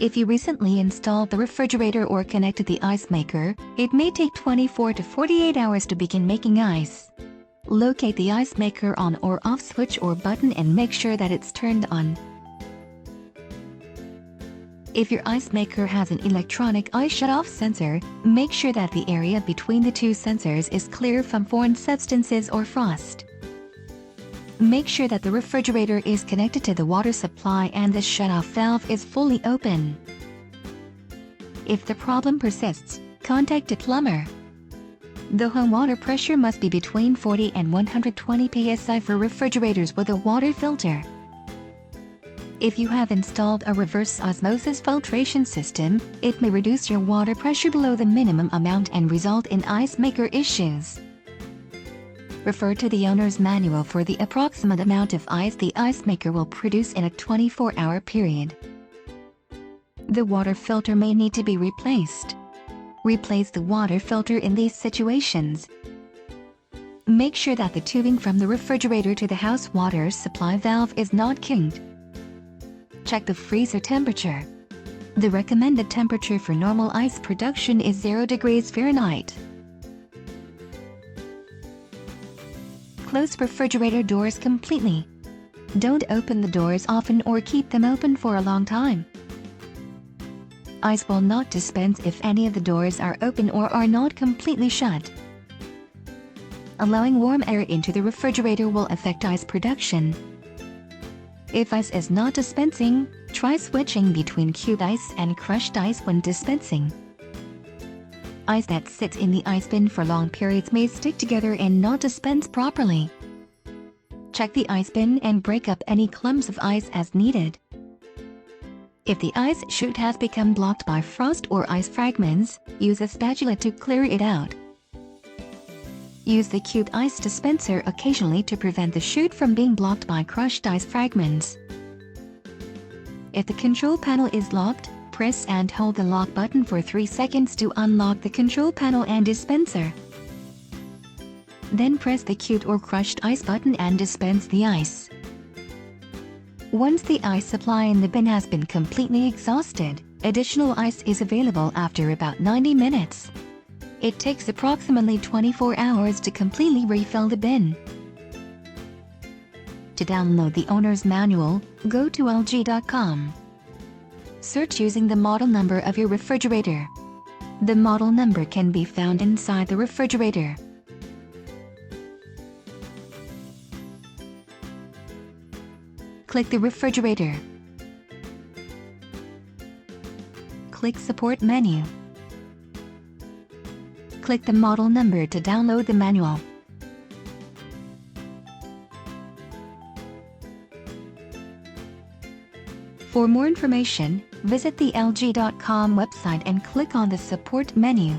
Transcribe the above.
If you recently installed the refrigerator or connected the Icemaker, it may take 24 to 48 hours to begin making ice. Locate the Icemaker on or off switch or button and make sure that it's turned on. If your Icemaker has an electronic ice shutoff sensor, make sure that the area between the two sensors is clear from foreign substances or frost. Make sure that the refrigerator is connected to the water supply and the shutoff valve is fully open. If the problem persists, contact a plumber. The home water pressure must be between 40 and 120 psi for refrigerators with a water filter. If you have installed a reverse osmosis filtration system, it may reduce your water pressure below the minimum amount and result in Icemaker issues. Refer to the owner's manual for the approximate amount of ice the Icemaker will produce in a 24-hour period. The water filter may need to be replaced. Replace the water filter in these situations. Make sure that the tubing from the refrigerator to the house water supply valve is not kinked. Check the freezer temperature. The recommended temperature for normal ice production is 0 degrees Fahrenheit. Close refrigerator doors completely. Don't open the doors often or keep them open for a long time. Ice will not dispense if any of the doors are open or are not completely shut. Allowing warm air into the refrigerator will affect ice production. If ice is not dispensing, try switching between cubed ice and crushed ice when dispensing. Ice that sits in the ice bin for long periods may stick together and not dispense properly. Check the ice bin and break up any clumps of ice as needed. If the ice chute has become blocked by frost or ice fragments, use a spatula to clear it out. Use the cubed ice dispenser occasionally to prevent the chute from being blocked by crushed ice fragments. If the control panel is locked, press and hold the lock button for 3 seconds to unlock the control panel and dispenser. Then press the cubed or crushed ice button and dispense the ice. Once the ice supply in the bin has been completely exhausted, additional ice is available after about 90 minutes. It takes approximately 24 hours to completely refill the bin. To download the owner's manual, go to lg.com. Search using the model number of your refrigerator. The model number can be found inside the refrigerator. Click the refrigerator. Click Support menu. Click the model number to download the manual. For more information, visit the lg.com website and click on the Support menu.